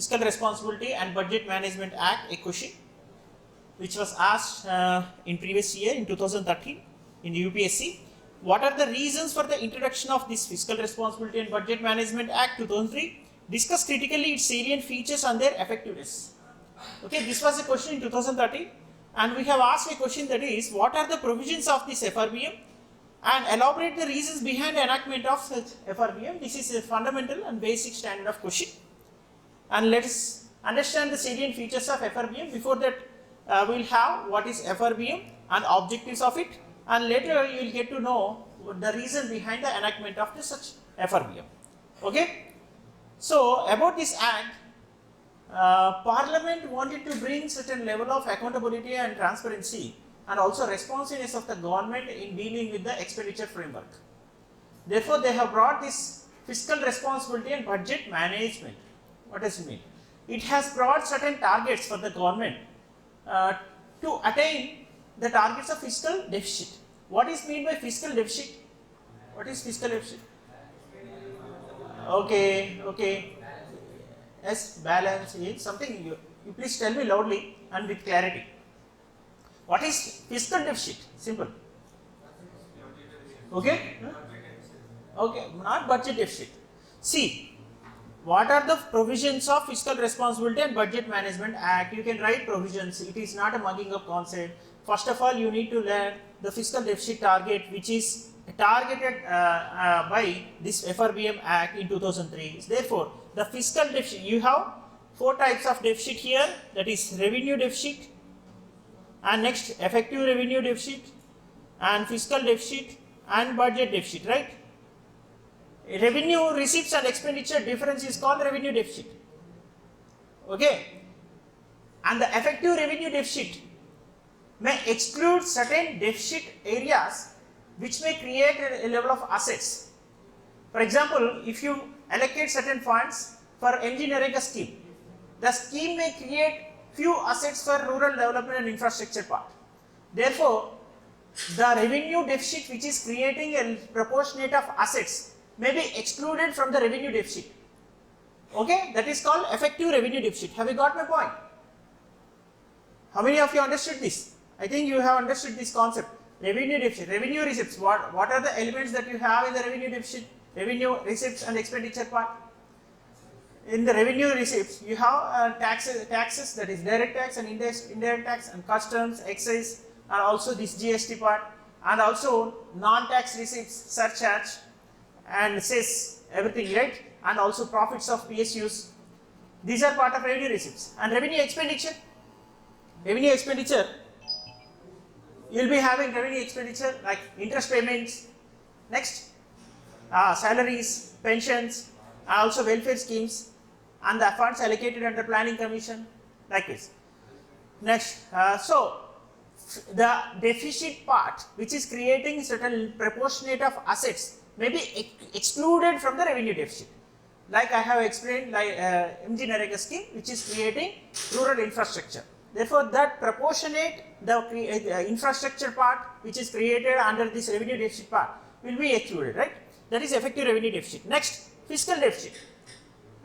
Fiscal Responsibility and Budget Management Act, a question which was asked in previous year in 2013 in the UPSC. What are the reasons for the introduction of this Fiscal Responsibility and Budget Management Act 2003? Discuss critically its salient features and their effectiveness. Okay, this was a question in 2013, and we have asked a question that is, what are the provisions of this FRBM, and elaborate the reasons behind the enactment of such FRBM. This is a fundamental and basic standard of question, and let us understand the salient features of FRBM. Before that, we will have what is FRBM and objectives of it, and later you will get to know the reason behind the enactment of such FRBM. Okay. So about this act, Parliament wanted to bring certain level of accountability and transparency and also responsiveness of the government in dealing with the expenditure framework. Therefore, they have brought this fiscal responsibility and budget management. What does it mean? It has brought certain targets for the government to attain the targets of fiscal deficit. What is meant by fiscal deficit? What is fiscal deficit? Okay. Yes, balance is something you please tell me loudly and with clarity. What is fiscal deficit? Simple. Okay? Okay, not budget deficit. See, what are the provisions of Fiscal Responsibility and Budget Management Act? You can write provisions. It is not a mugging up concept. First of all, you need to learn the fiscal deficit target, which is targeted by this FRBM Act in 2003. Therefore, the fiscal deficit, you have 4 types of deficit here, that is revenue deficit, and next effective revenue deficit, and fiscal deficit, and budget deficit, right? Revenue receipts and expenditure difference is called revenue deficit. Okay, and the effective revenue deficit may exclude certain deficit areas which may create a level of assets. For example, if you allocate certain funds for engineering a scheme, the scheme may create few assets for rural development and infrastructure part. Therefore, the revenue deficit which is creating a proportionate of assets may be excluded from the revenue deficit. Okay, that is called effective revenue deficit. Have you got my point? How many of you understood this? I think you have understood this concept. Revenue deficit, revenue receipts. What are the elements that you have in the revenue deficit? Revenue receipts and expenditure part. In the revenue receipts, you have taxes, that is direct tax and indirect tax, and customs, excise, and also this GST part, and also non-tax receipts, surcharge, and cess, everything, right? And also profits of PSUs. These are part of revenue receipts. And revenue expenditure, you will be having revenue expenditure like interest payments, next salaries, pensions, and also welfare schemes, and the funds allocated under planning commission, like this. Next, so the deficit part which is creating certain proportionate of assets may be excluded from the revenue deficit. Like I have explained, like engineering scheme which is creating rural infrastructure. Therefore, that proportionate the infrastructure part which is created under this revenue deficit part will be excluded, right? That is effective revenue deficit. Next, fiscal deficit.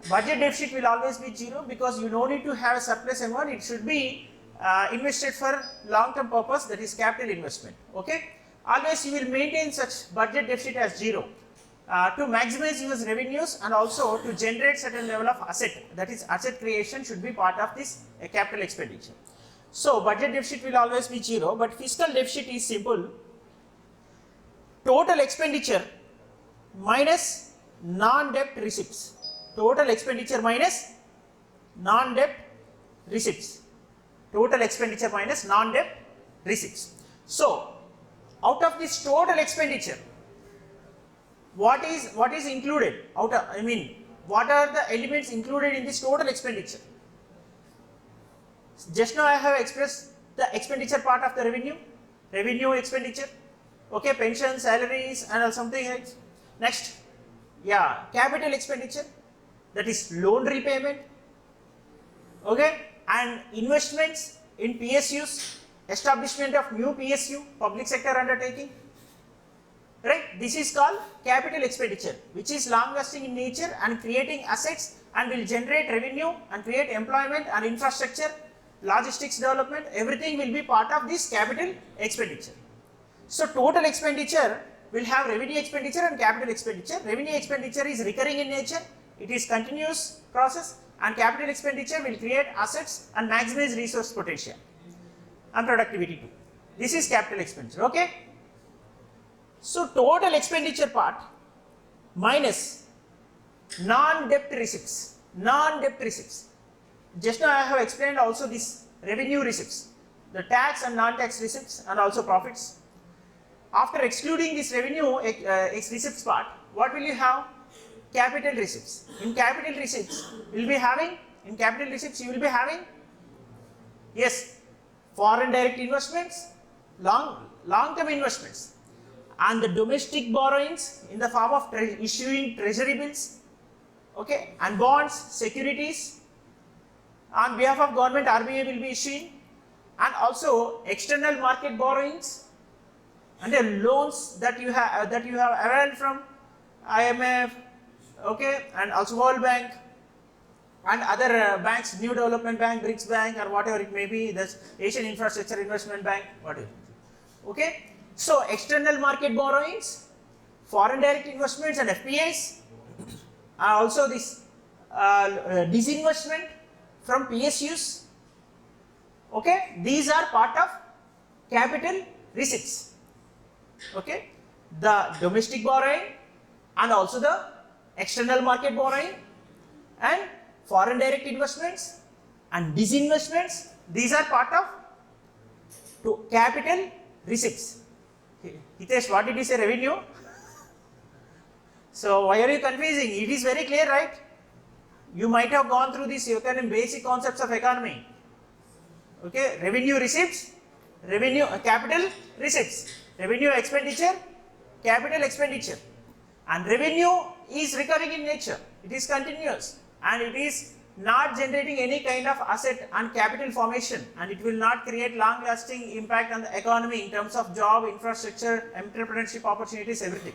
Budget deficit will always be 0 because you don't need to have a surplus amount. It should be invested for long-term purpose, that is capital investment. Okay. Always you will maintain such budget deficit as 0 to maximize your revenues and also to generate certain level of asset, that is asset creation should be part of this capital expenditure. So budget deficit will always be 0, but fiscal deficit is simple. Total expenditure minus non-debt receipts. Total expenditure minus non-debt receipts. Total expenditure minus non-debt receipts. So out of this total expenditure, what is included? What are the elements included in this total expenditure? Just now I have expressed the expenditure part of the revenue expenditure. Okay, pension, salaries, and something else. Next, capital expenditure, that is loan repayment. Okay, and investments in PSUs, establishment of new PSU, public sector undertaking. Right, this is called capital expenditure, which is long lasting in nature and creating assets and will generate revenue and create employment and infrastructure, logistics development, everything will be part of this capital expenditure. So total expenditure will have revenue expenditure and capital expenditure. Revenue expenditure is recurring in nature, it is continuous process, and capital expenditure will create assets and maximize resource potential and productivity too. This is capital expenditure, okay? So total expenditure part minus non-debt receipts. Non-debt receipts. Just now I have explained also this revenue receipts, the tax and non-tax receipts and also profits. After excluding this revenue receipts part, what will you have? Capital receipts. In capital receipts, you will be having, yes, foreign direct investments, long-term investments, and the domestic borrowings in the form of issuing treasury bills, okay, and bonds, securities. On behalf of government, RBI will be issuing, and also external market borrowings and the loans that you have availed from IMF, okay, and also World Bank and other banks, New Development Bank, BRICS Bank, or whatever it may be, the Asian Infrastructure Investment Bank, whatever. Okay, so external market borrowings, foreign direct investments and FPIs, and also this disinvestment from PSUs. Okay, these are part of capital receipts. Okay, the domestic borrowing and also the external market borrowing and foreign direct investments and disinvestments, these are part of capital receipts. Hitesh, what did you say, revenue? So why are you confusing? It is very clear, right? You might have gone through this basic concepts of economy. Okay, revenue receipts, capital receipts, revenue expenditure, capital expenditure, and revenue is recurring in nature. It is continuous and it is not generating any kind of asset and capital formation, and it will not create long lasting impact on the economy in terms of job, infrastructure, entrepreneurship opportunities, everything.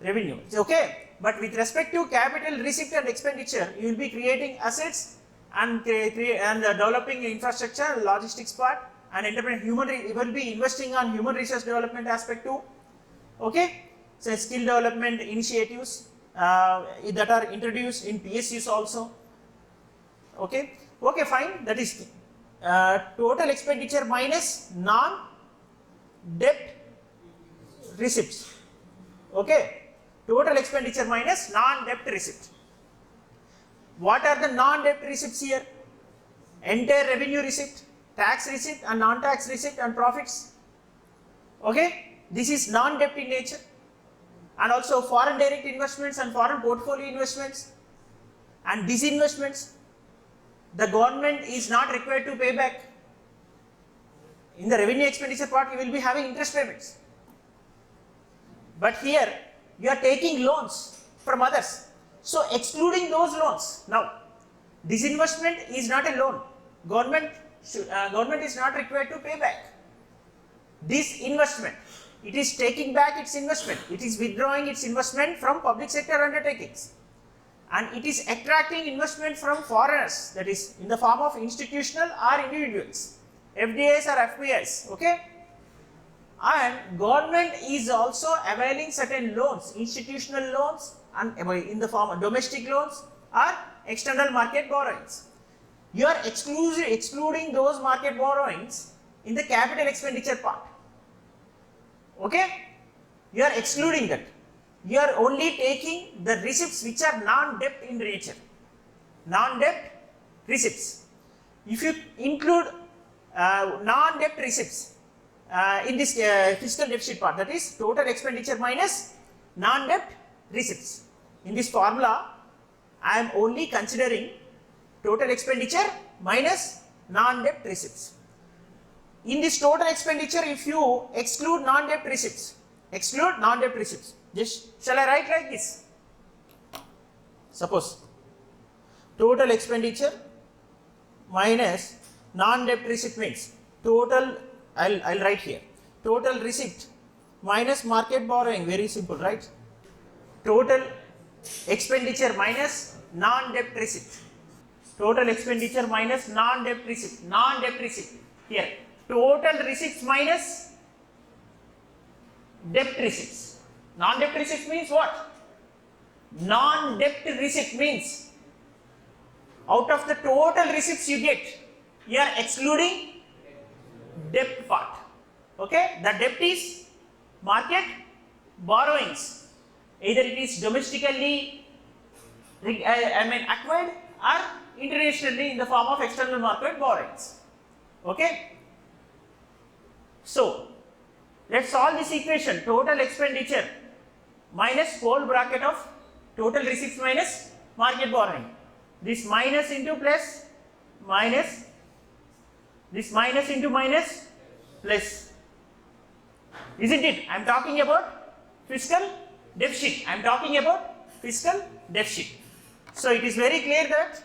Revenue, okay, but with respect to capital receipt and expenditure, you will be creating assets and developing infrastructure, logistics part, and you will be investing on human resource development aspect too. Okay, so skill development initiatives that are introduced in PSUs also. Okay, okay, fine. That is total expenditure minus non-debt receipts. Okay, total expenditure minus non-debt receipt. What are the non-debt receipts here? Entire revenue receipt, tax receipt and non-tax receipt and profits. Okay, this is non-debt in nature. And also foreign direct investments and foreign portfolio investments and disinvestments. The government is not required to pay back. In the revenue expenditure part, you will be having interest payments. But here, you are taking loans from others. So, excluding those loans. Now, disinvestment is not a loan. Government is not required to pay back. This investment, it is taking back its investment. It is withdrawing its investment from public sector undertakings. And it is attracting investment from foreigners, that is in the form of institutional or individuals, FDIs or FPIs, okay? And government is also availing certain loans, institutional loans and in the form of domestic loans or external market borrowings. You are excluding those market borrowings in the capital expenditure part, okay? You are excluding that. You are only taking the receipts which are non-debt in nature, non-debt receipts. If you include non-debt receipts in this fiscal deficit part, that is total expenditure minus non-debt receipts. In this formula, I am only considering total expenditure minus non-debt receipts. In this total expenditure, if you exclude non-debt receipts, just shall I write like this? Suppose total expenditure minus non-debt receipt means total, I'll write here, total receipt minus market borrowing, very simple, right? Total expenditure minus non-debt receipt. Total expenditure minus non-debt receipt. Non-debt receipt. Here, total receipts minus debt receipts. Non-debt receipts means what? Non-debt receipt means out of the total receipts you get, you are excluding debt part. Okay, the debt is market borrowings. Either it is domestically acquired or internationally in the form of external market borrowings. Okay, so let's solve this equation. Total expenditure minus whole bracket of total receipts minus market borrowing. This minus into plus minus, this minus into minus plus. Isn't it? I am talking about fiscal deficit. I am talking about fiscal deficit. So it is very clear that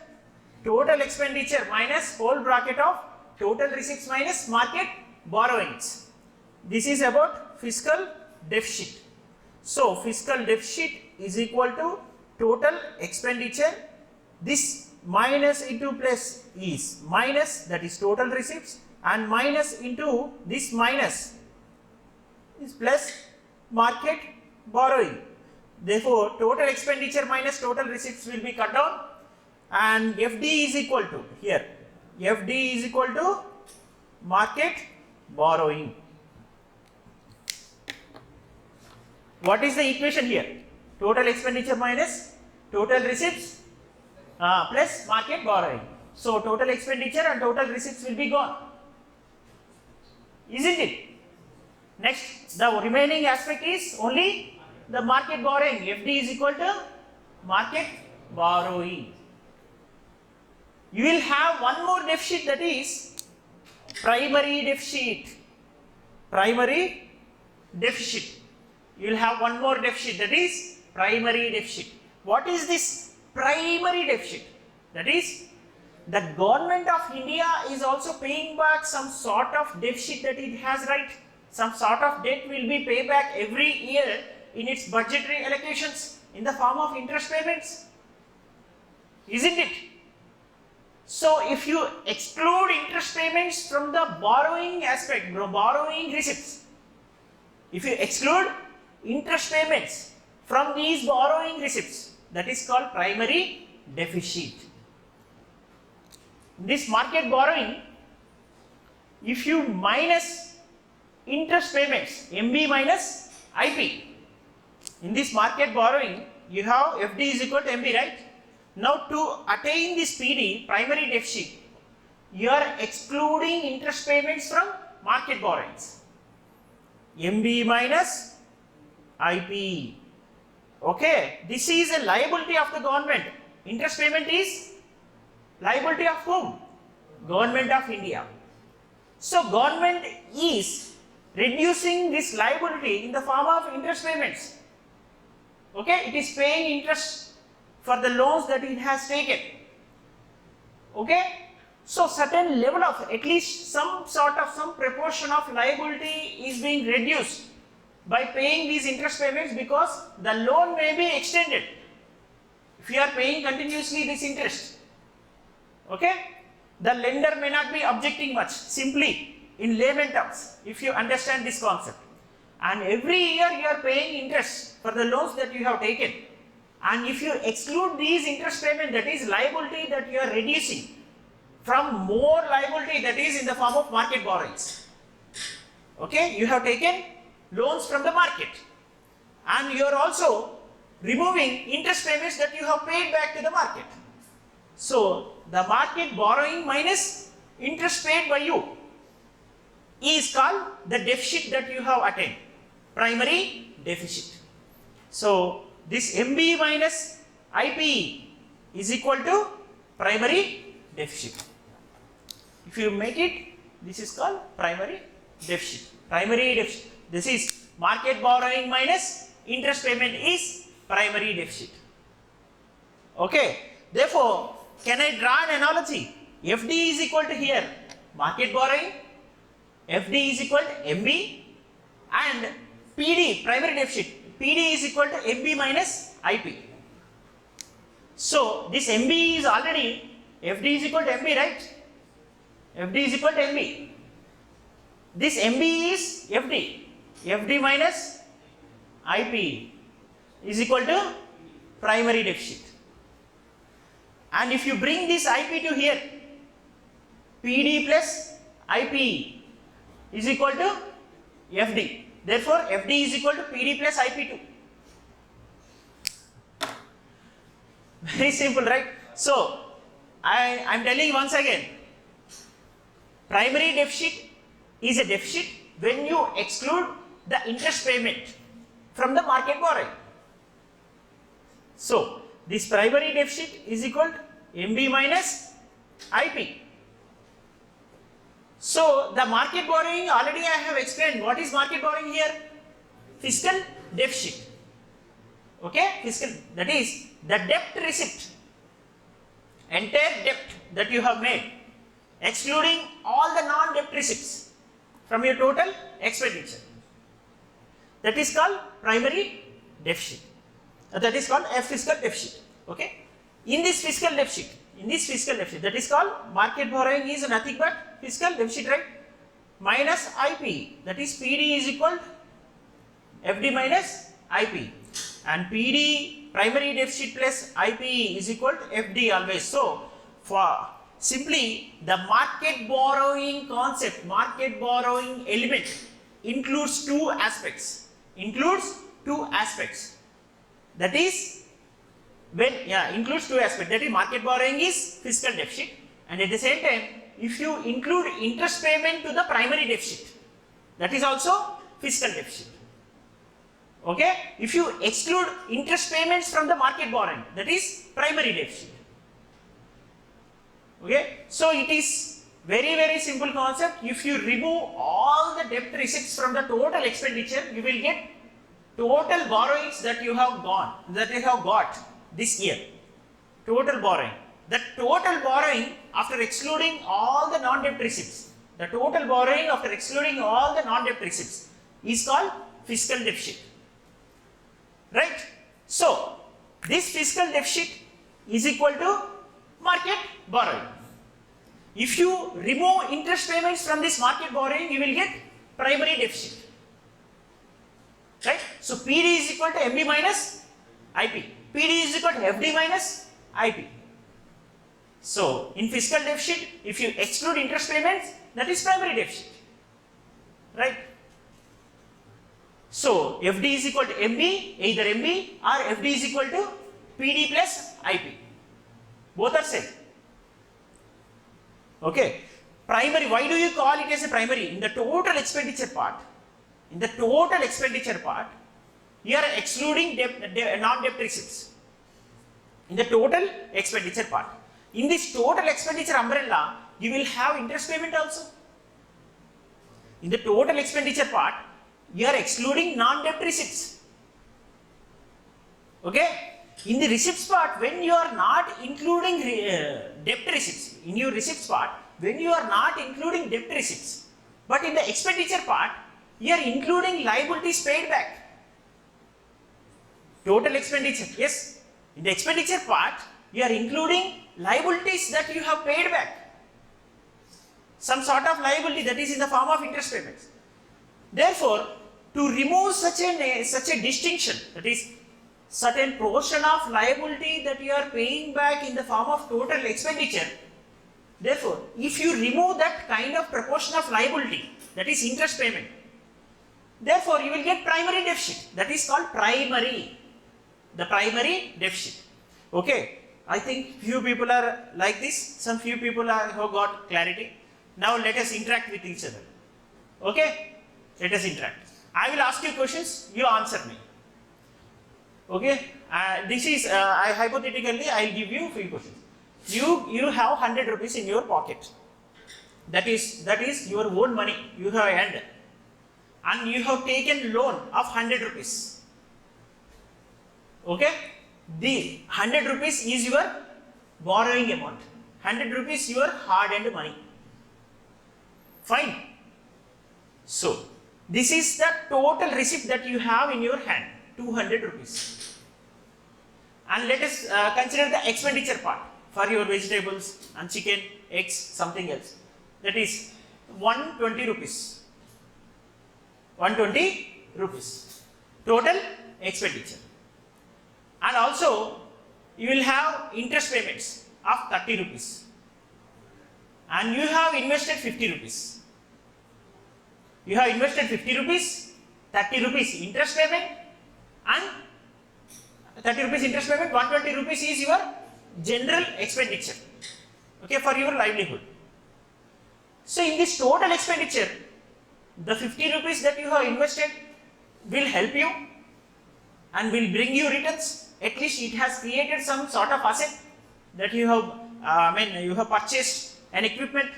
total expenditure minus whole bracket of total receipts minus market borrowings. This is about fiscal deficit. So fiscal deficit is equal to total expenditure. This minus into plus is minus, that is total receipts, and minus into this minus is plus market borrowing. Therefore, total expenditure minus total receipts will be cut down, and FD is equal to, here, FD is equal to market borrowing. What is the equation here? Total expenditure minus total receipts plus market borrowing. So total expenditure and total receipts will be gone. Isn't it? Next, the remaining aspect is only the market borrowing. FD is equal to market borrowing. You will have one more deficit, that is primary deficit. Primary deficit. You will have one more deficit, that is primary deficit. What is this primary deficit? That is, the government of India is also paying back some sort of deficit that it has, right? Some sort of debt will be paid back every year in its budgetary allocations in the form of interest payments. Isn't it? So if you exclude interest payments from the borrowing aspect, borrowing receipts, if you exclude interest payments from these borrowing receipts, that is called primary deficit. This market borrowing, if you minus interest payments, MB minus IP, in this market borrowing, you have FD is equal to MB, right? Now to attain this PD, primary deficit, you are excluding interest payments from market borrowings. MB minus IP. Okay, this is a liability of the government. Interest payment is liability of whom? Government of India. So government is reducing this liability in the form of interest payments. Okay, it is paying interest for the loans that it has taken. Okay, so certain level of, at least some sort of, some proportion of liability is being reduced by paying these interest payments, because the loan may be extended if you are paying continuously this interest. Okay, the lender may not be objecting much, simply in layman terms, if you understand this concept. And every year you are paying interest for the loans that you have taken, and if you exclude these interest payments, that is liability that you are reducing from more liability that is in the form of market borrowings. Okay, you have taken loans from the market, and you are also removing interest payments that you have paid back to the market. So the market borrowing minus interest paid by you is called the deficit that you have attained, primary deficit. So this MB minus IP is equal to primary deficit. If you make it, this is called primary deficit. Primary deficit. This is market borrowing minus interest payment is primary deficit. Okay. Therefore, can I draw an analogy? FD is equal to here market borrowing, FD is equal to MB, and PD, primary deficit, PD is equal to MB minus IP. So this MB is already, FD is equal to MB, right? FD is equal to MB. This MB is FD. FD minus IP is equal to primary deficit. And if you bring this IP to here, PD plus IP is equal to FD. Therefore, FD is equal to PD plus IP2. Very simple, right? So, I am telling you once again, primary deficit is a deficit when you exclude the interest payment from the market borrowing. So, this primary deficit is equal to MB minus IP. So, the market borrowing, already I have explained. What is market borrowing here? Fiscal deficit. Okay? Fiscal, that is the debt receipt, entire debt that you have made, excluding all the non-debt receipts from your total expenditure. That is called primary deficit. That is called a fiscal deficit. Okay? In this fiscal deficit, that is called market borrowing is nothing but fiscal deficit, right? Minus IP, that is PD is equal to FD minus IP, and PD primary deficit plus IP is equal to FD always. So, for simply the market borrowing concept, market borrowing element includes two aspects. That is includes two aspects. That is, market borrowing is fiscal deficit, and at the same time, if you include interest payment to the primary deficit, that is also fiscal deficit. Okay? If you exclude interest payments from the market borrowing, that is primary deficit. Okay? So, it is very, very simple concept. If you remove all the debt receipts from the total expenditure, you will get total borrowings that you have got this year. Total borrowing. The total borrowing after excluding all the non-debt receipts, is called fiscal deficit. Right? So, this fiscal deficit is equal to market borrowing. If you remove interest payments from this market borrowing, you will get primary deficit. Right? So, PD is equal to MB minus IP. PD is equal to FD minus IP. So, in fiscal deficit, if you exclude interest payments, that is primary deficit. Right? So, FD is equal to MB, either MB or FD is equal to PD plus IP. Both are same. Okay. Primary, why do you call it as a primary? In the total expenditure part, you are excluding non-debt receipts. In the total expenditure part. In this total expenditure umbrella, you will have interest payment also. In the total expenditure part, you are excluding non-debt receipts. Okay? In the receipts part, when you are not including debt receipts, in your receipts part, when you are not including debt receipts, but in the expenditure part, you are including liabilities paid back. Total expenditure, yes. In the expenditure part, you are including liabilities that you have paid back. Some sort of liability that is in the form of interest payments. Therefore, to remove such a distinction, that is, certain portion of liability that you are paying back in the form of total expenditure, therefore, if you remove that kind of proportion of liability, that is interest payment, therefore, you will get primary deficit. That is called primary. The primary deficit. Okay. I think few people are like this. Some few people have got clarity. Now let us interact with each other. Okay. Let us interact. I will ask you questions. You answer me. Okay. This is hypothetically I will give you few questions. You have 100 rupees in your pocket. That is your own money. You have earned. And you have taken loan of 100 rupees. Okay? The 100 rupees is your borrowing amount. 100 rupees your hard-earned money. Fine. So, this is the total receipt that you have in your hand. 200 rupees. And let us consider the expenditure part for your vegetables and chicken, eggs, something else. That is 120 rupees. 120 rupees. Total expenditure. And also you will have interest payments of 30 rupees. And you have invested 50 rupees. You have invested 50 rupees, 30 rupees interest payment, and 30 rupees interest payment, 120 rupees is your general expenditure, okay, for your livelihood. So in this total expenditure, the 50 rupees that you have invested will help you and will bring you returns. At least it has created some sort of asset that you have, you have purchased an equipment,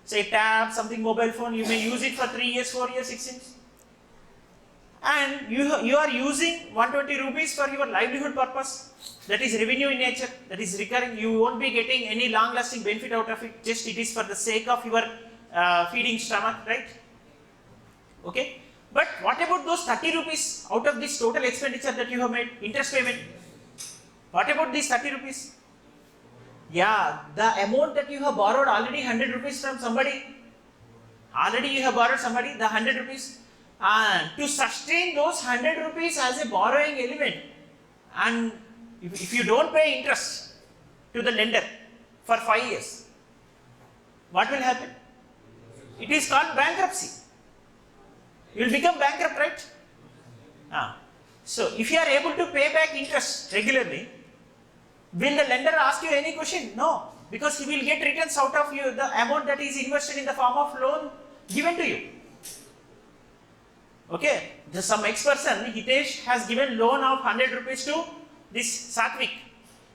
say tab, something mobile phone, you may use it for 3 years, 4 years, 6 years. And you are using 120 rupees for your livelihood purpose. That is revenue in nature, that is recurring. You won't be getting any long lasting benefit out of it, just it is for the sake of your feeding stomach, right? Okay. But what about those 30 rupees out of this total expenditure that you have made, interest payment? What about these 30 rupees? Yeah, the amount that you have borrowed already 100 rupees from somebody. Already you have borrowed somebody the 100 rupees. And to sustain those 100 rupees as a borrowing element, and if you don't pay interest to the lender for 5 years, what will happen? It is called bankruptcy. You will become bankrupt, right? So if you are able to pay back interest regularly, will the lender ask you any question? No, because he will get returns out of you, the amount that is invested in the form of loan given to you. Okay, some ex-person, Hitesh, has given loan of 100 rupees to this Satvik.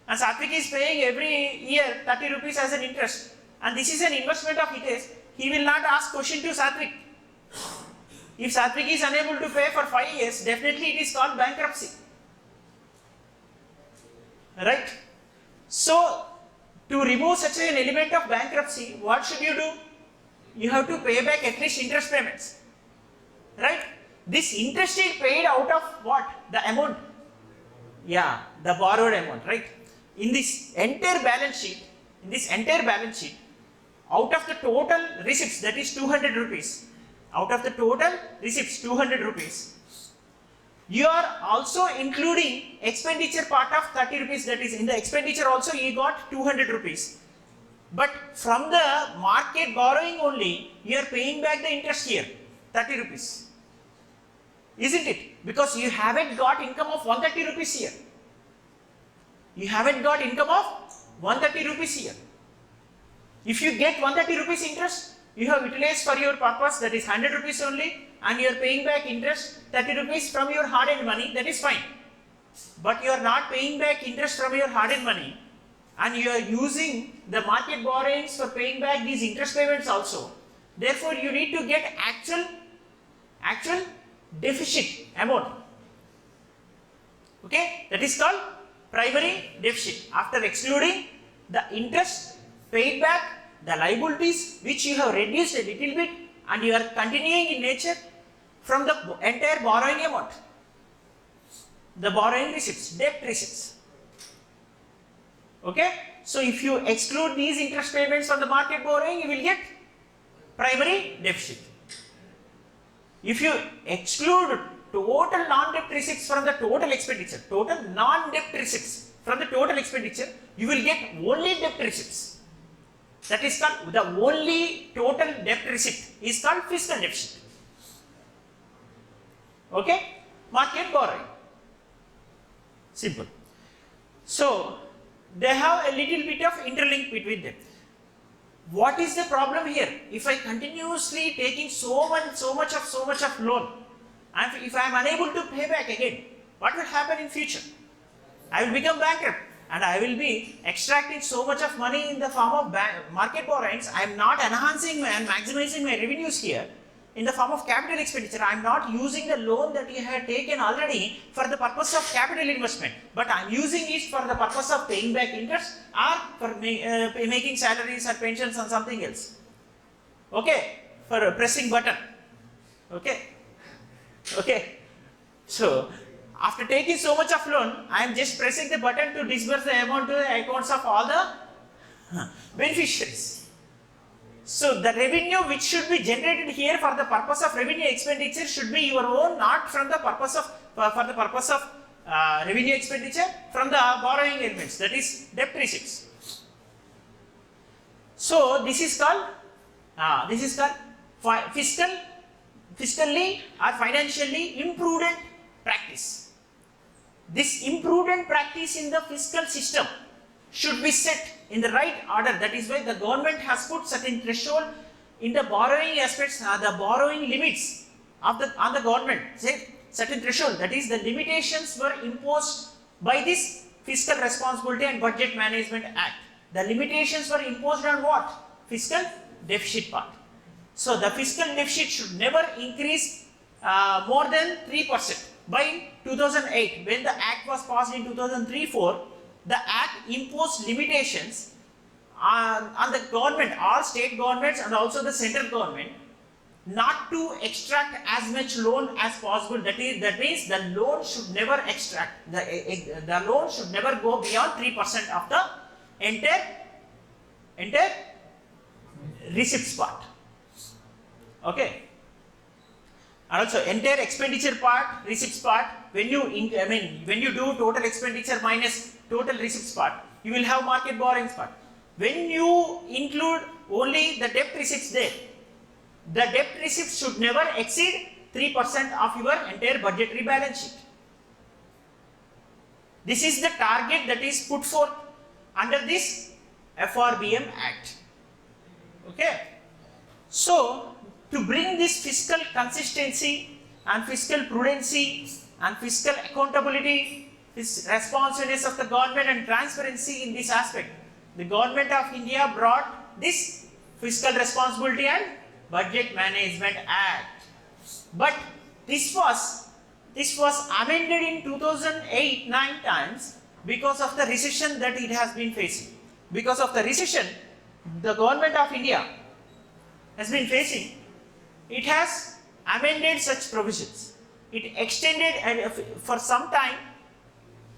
And Satvik is paying every year 30 rupees as an interest. And this is an investment of Hitesh. He will not ask question to Satvik. If Satvik is unable to pay for 5 years, definitely it is called bankruptcy. Right? So, to remove such an element of bankruptcy, what should you do? You have to pay back at least interest payments. Right? This interest is paid out of what? The amount. Yeah, the borrowed amount, right? In this entire balance sheet, out of the total receipts, that is 200 rupees, out of the total receipts, 200 rupees, you are also including expenditure part of 30 rupees, that is in the expenditure also you got 200 rupees. But from the market borrowing only, you are paying back the interest here, 30 rupees. Isn't it? Because you haven't got income of 130 rupees here. You haven't got income of 130 rupees here. If you get 130 rupees interest, you have utilized for your purpose, that is 100 rupees only, and you are paying back interest 30 rupees from your hard-earned money, that is fine. But you are not paying back interest from your hard-earned money, and you are using the market borrowings for paying back these interest payments also. Therefore, you need to get actual deficit amount. Okay, that is called primary deficit. After excluding the interest paid back, the liabilities which you have reduced a little bit, and you are continuing in nature from the entire borrowing amount, the borrowing receipts, debt receipts. Okay, so if you exclude these interest payments from the market borrowing, you will get primary deficit. If you exclude total non-debt receipts from the total expenditure, total non-debt receipts from the total expenditure, you will get only debt receipts. That is called, the only total debt receipt is called fiscal deficit. Okay, market borrowing. Simple. So, they have a little bit of interlink between them. What is the problem here? If I continuously taking so much of loan, and if I am unable to pay back again, what will happen in future? I will become bankrupt, and I will be extracting so much of money in the form of market borrowings. I am not enhancing and maximizing my revenues here in the form of capital expenditure. I am not using the loan that you have taken already for the purpose of capital investment, but I am using it for the purpose of paying back interest or for making salaries or pensions or something else. Okay, for pressing button. Okay. So After taking so much of loan, I am just pressing the button to disburse the amount to the accounts of all the beneficiaries. So the revenue which should be generated here for the purpose of revenue expenditure should be your own, not from the purpose of for the purpose of revenue expenditure from the borrowing elements, that is debt receipts. So this is called fiscally or financially imprudent practice. This imprudent practice in the fiscal system should be set in the right order. That is why the government has put certain threshold in the borrowing aspects, the borrowing limits of on the government. Say certain threshold, that is the limitations were imposed by this Fiscal Responsibility and Budget Management Act. The limitations were imposed on what? Fiscal deficit part. So the fiscal deficit should never increase more than 3%. By 2008, when the Act was passed in 2003-04, the Act imposed limitations on the government, all state governments and also the central government, not to extract as much loan as possible. That means the loan should never extract, the loan should never go beyond 3% of the entire receipts part. Okay. And also entire expenditure part, receipts part, when you do total expenditure minus total receipts part, you will have market borrowings part. When you include only the debt receipts there, the debt receipts should never exceed 3% of your entire budgetary balance sheet. This is the target that is put forth under this FRBM Act. Okay. So, to bring this fiscal consistency and fiscal prudency and fiscal accountability, this responsiveness of the government and transparency in this aspect, the Government of India brought this Fiscal Responsibility and Budget Management Act. But this was amended in 2008 9 times because of the recession that it has been facing. Because of the recession the Government of India has been facing, it has amended such provisions. It extended, and for some time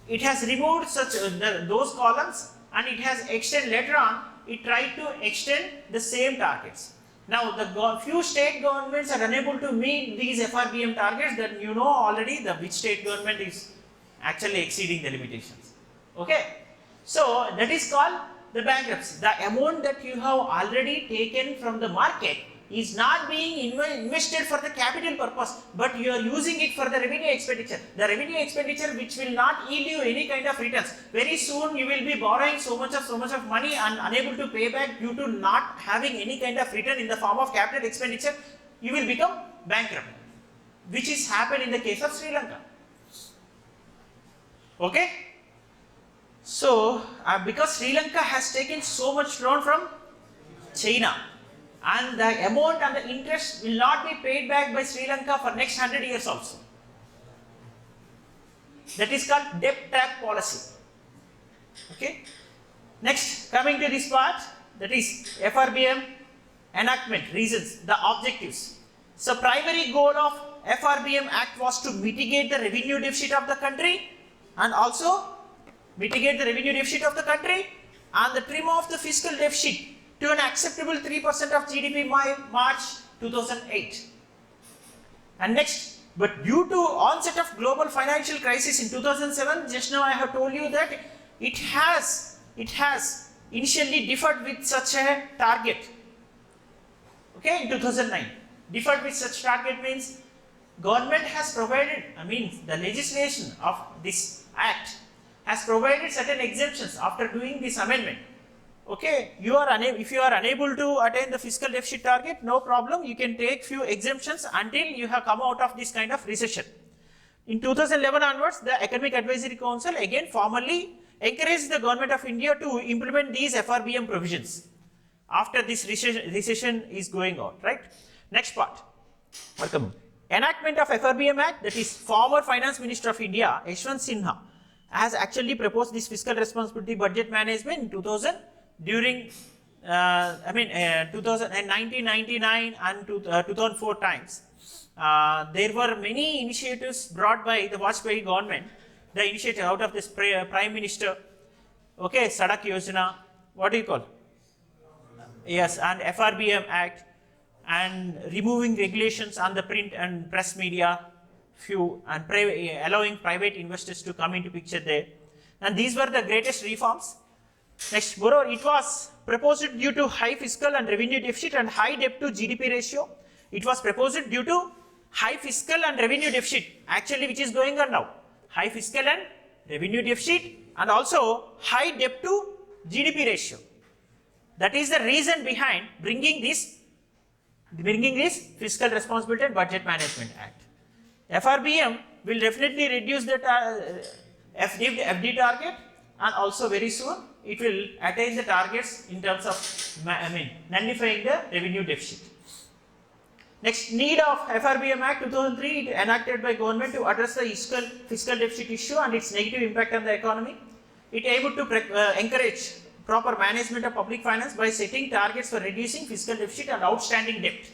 it has removed such those columns, and it has extended later on. It tried to extend the same targets. Now the few state governments are unable to meet these FRBM targets. Then you know already which state government is actually exceeding the limitations. Okay, so that is called the bankruptcy. The amount that you have already taken from the market is not being invested for the capital purpose, but you are using it for the revenue expenditure. The revenue expenditure which will not yield you any kind of returns. Very soon you will be borrowing so much of money and unable to pay back due to not having any kind of return in the form of capital expenditure. You will become bankrupt, which is happened in the case of Sri Lanka. Okay. So because Sri Lanka has taken so much loan from China, and the amount and the interest will not be paid back by Sri Lanka for next 100 years also. That is called debt trap policy. Okay. Next, coming to this part, that is FRBM enactment, reasons, the objectives. So primary goal of FRBM Act was to mitigate the revenue deficit of the country, and also mitigate the revenue deficit of the country and the trim of the fiscal deficit to an acceptable 3% of GDP by March 2008. And next, but due to onset of global financial crisis in 2007, just now I have told you that it has initially differed with such a target. Okay, in 2009, differed with such target means government has provided, the legislation of this act has provided certain exemptions after doing this amendment. Okay, if you are unable to attain the fiscal deficit target, no problem, you can take few exemptions until you have come out of this kind of recession. In 2011 onwards, the Academic Advisory Council again formally encouraged the Government of India to implement these FRBM provisions after this recession is going on, right? Next part. Welcome. Enactment of FRBM Act, that is former Finance Minister of India, Yashwant Sinha, has actually proposed this fiscal responsibility budget management in 2000 during 1999 and 2004 times, there were many initiatives brought by the Vajpayee government. The initiative out of this Prime Minister, okay, Sadak Yojana, what do you call? Yes, and FRBM Act, and removing regulations on the print and press media, few, and allowing private investors to come into picture there. And these were the greatest reforms. Next, moreover, it was proposed due to high fiscal and revenue deficit and high debt to GDP ratio. It was proposed due to high fiscal and revenue deficit, actually which is going on now. High fiscal and revenue deficit and also high debt to GDP ratio. That is the reason behind bringing this Fiscal Responsibility and Budget Management Act. FRBM will definitely reduce the FD target, and also very soon it will attain the targets in terms of nullifying the revenue deficit. Next, need of FRBM Act 2003, it enacted by government to address the fiscal deficit issue and its negative impact on the economy. It able to encourage proper management of public finance by setting targets for reducing fiscal deficit and outstanding debt.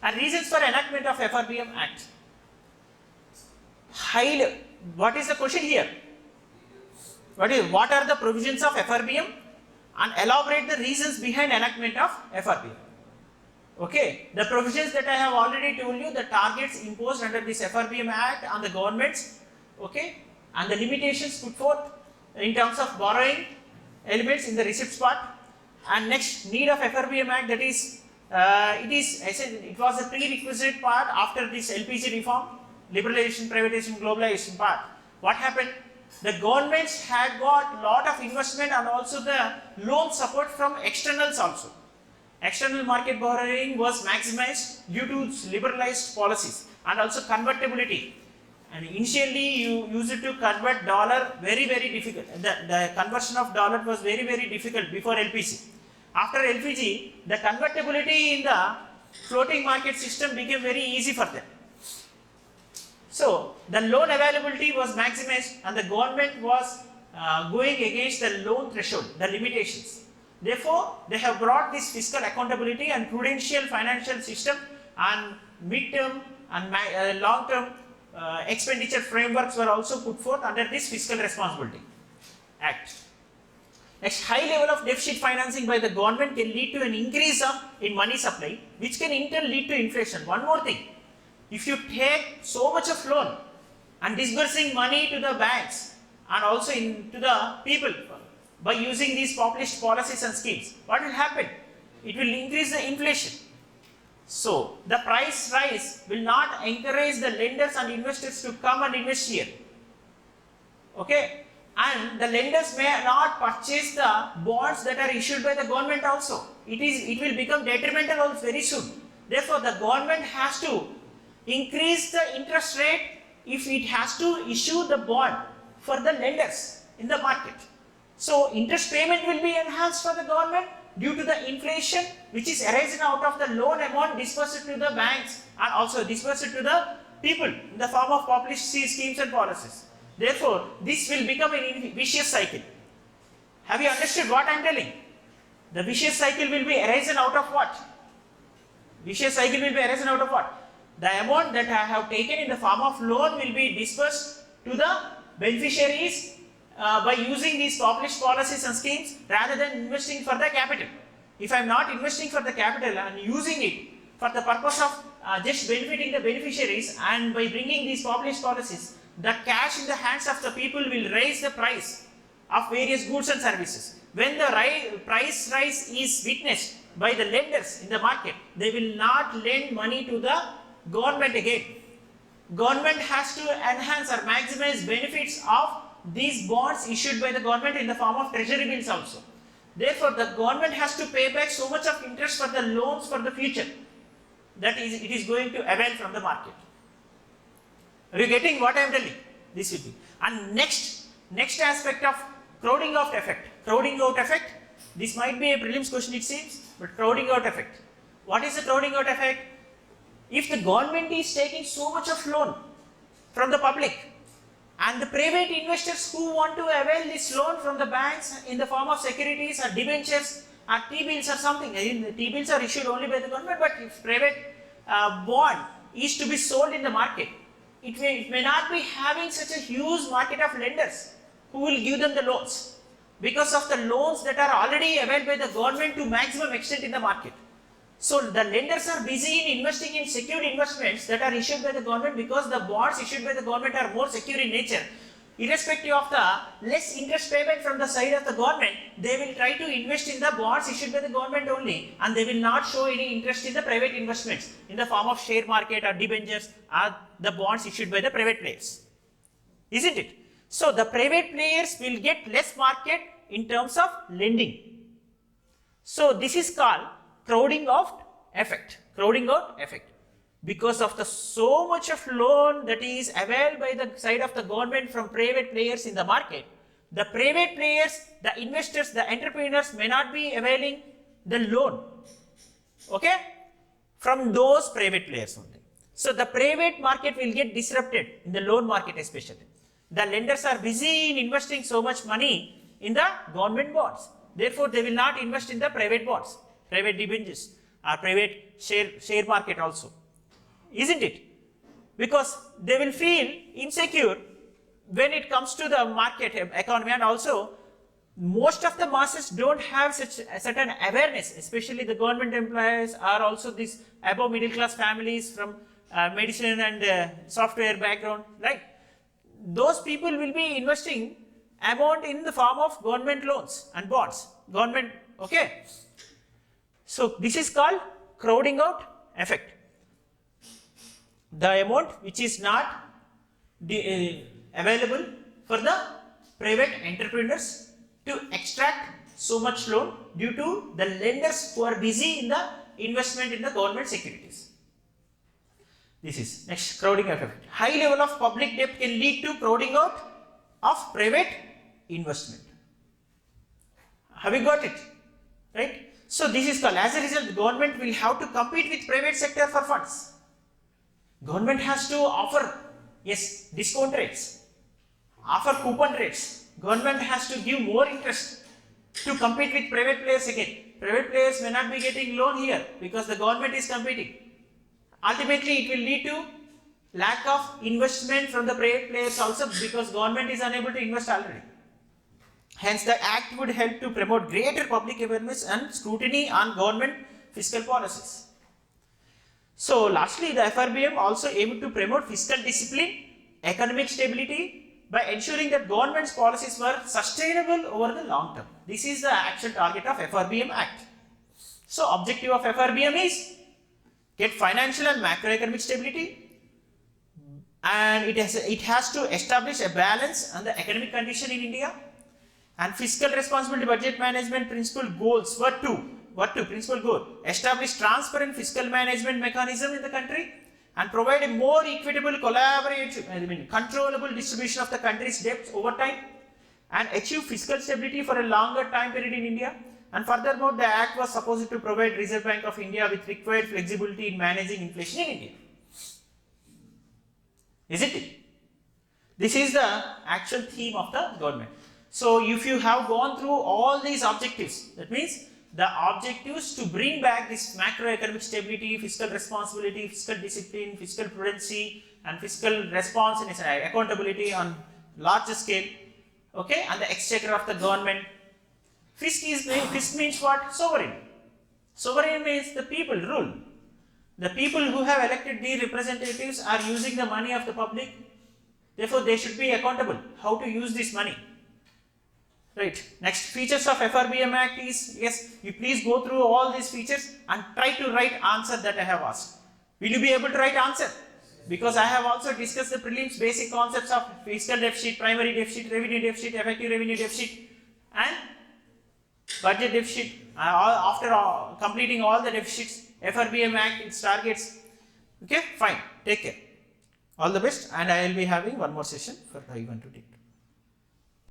And reasons for enactment of FRBM Act. What is the question here? What are the provisions of FRBM? And elaborate the reasons behind enactment of FRBM. Okay, the provisions that I have already told you, the targets imposed under this FRBM Act on the governments, okay, and the limitations put forth in terms of borrowing elements in the receipts part. And next, need of FRBM Act, that is, it was a prerequisite part after this LPG reform, liberalization, privatization, globalization part. What happened? The governments had got lot of investment and also the loan support from externals also. External market borrowing was maximized due to liberalized policies and also convertibility. And initially you used to convert dollar very difficult. The conversion of dollar was very difficult before LPG. After LPG, the convertibility in the floating market system became very easy for them. So the loan availability was maximized and the government was going against the loan threshold, the limitations. Therefore, they have brought this fiscal accountability and prudential financial system and mid-term and long-term expenditure frameworks were also put forth under this Fiscal Responsibility Act. Next, high level of deficit financing by the government can lead to an increase in money supply, which can in turn lead to inflation. One more thing, if you take so much of loan and disbursing money to the banks and also to the people by using these populist policies and schemes, what will happen? It will increase the inflation. So the price rise will not encourage the lenders and investors to come and invest here. Okay, and the lenders may not purchase the bonds that are issued by the government also. It will become detrimental also very soon. Therefore, the government has to increase the interest rate if it has to issue the bond for the lenders in the market. So interest payment will be enhanced for the government due to the inflation which is arisen out of the loan amount disbursed to the banks and also disbursed to the people in the form of populist schemes and policies. Therefore, this will become a vicious cycle. Have you understood what I am telling? The vicious cycle will be arisen out of what? Vicious cycle will be arisen out of what? The amount that I have taken in the form of loan will be disbursed to the beneficiaries by using these populist policies and schemes rather than investing for the capital. If I am not investing for the capital and using it for the purpose of just benefiting the beneficiaries and by bringing these populist policies, the cash in the hands of the people will raise the price of various goods and services. When the price rise is witnessed by the lenders in the market, they will not lend money to the government again. Government has to enhance or maximize benefits of these bonds issued by the government in the form of treasury bills also. Therefore, the government has to pay back so much of interest for the loans for the future. That is, it is going to avail from the market. Are you getting what I am telling? This will be. And next aspect of crowding out effect. Crowding out effect. This might be a prelims question it seems, but crowding out effect. What is the crowding out effect? If the government is taking so much of loan from the public and the private investors who want to avail this loan from the banks in the form of securities or debentures or T-bills or something. The T-bills are issued only by the government, but if private bond is to be sold in the market, it may not be having such a huge market of lenders who will give them the loans, because of the loans that are already available by the government to maximum extent in the market. So the lenders are busy in investing in secured investments that are issued by the government, because the bonds issued by the government are more secure in nature. Irrespective of the less interest payment from the side of the government, they will try to invest in the bonds issued by the government only, and they will not show any interest in the private investments in the form of share market or debentures or the bonds issued by the private players. Isn't it? So the private players will get less market in terms of lending. So this is called crowding out effect. Crowding out effect. Because of the so much of loan that is available by the side of the government from private players in the market, the private players, the investors, the entrepreneurs may not be availing the loan, okay, from those private players only. So the private market will get disrupted in the loan market especially. The lenders are busy in investing so much money in the government bonds. Therefore, they will not invest in the private bonds, private debentures or private share market also. Isn't it? Because they will feel insecure when it comes to the market economy, and also most of the masses don't have such a certain awareness, especially the government employees are also these above middle class families from medicine and software background, right? Those people will be investing amount in the form of government loans and bonds, government, okay? So this is called crowding out effect. The amount which is not available for the private entrepreneurs to extract so much loan due to the lenders who are busy in the investment in the government securities. This is next, crowding effect. High level of public debt can lead to crowding out of private investment. Have you got it? Right? So this is called, as a result, the government will have to compete with private sector for funds. Government has to offer, yes, discount rates, offer coupon rates. Government has to give more interest to compete with private players again. Private players may not be getting loan here because the government is competing. Ultimately, it will lead to lack of investment from the private players also, because government is unable to invest already. Hence, the Act would help to promote greater public awareness and scrutiny on government fiscal policies. So, lastly, the FRBM also aimed to promote fiscal discipline, economic stability by ensuring that government's policies were sustainable over the long term. This is the actual target of FRBM Act. So, objective of FRBM is get financial and macroeconomic stability, and it has to establish a balance on the economic condition in India, and fiscal responsibility budget management principal goals were two. What two? Principal goal: establish transparent fiscal management mechanism in the country and provide a more equitable, controllable distribution of the country's debts over time, and achieve fiscal stability for a longer time period in India. And furthermore, the Act was supposed to provide Reserve Bank of India with required flexibility in managing inflation in India. Isn't it? This is the actual theme of the government. So, if you have gone through all these objectives, that means the objectives to bring back this macroeconomic stability, fiscal responsibility, fiscal discipline, fiscal prudency, and fiscal response and accountability on larger scale, okay, and the exchequer of the government. Fisc means what? Sovereign. Sovereign means the people rule. The people who have elected these representatives are using the money of the public. Therefore, they should be accountable how to use this money. Right. Next, features of FRBM Act is, yes, you please go through all these features and try to write answer that I have asked. Will you be able to write answer? Because I have also discussed the prelims basic concepts of fiscal deficit, primary deficit, revenue deficit, effective revenue deficit, and budget deficit. After completing all the deficits, FRBM Act, its targets. Okay, fine. Take care. All the best, and I will be having one more session for you to take.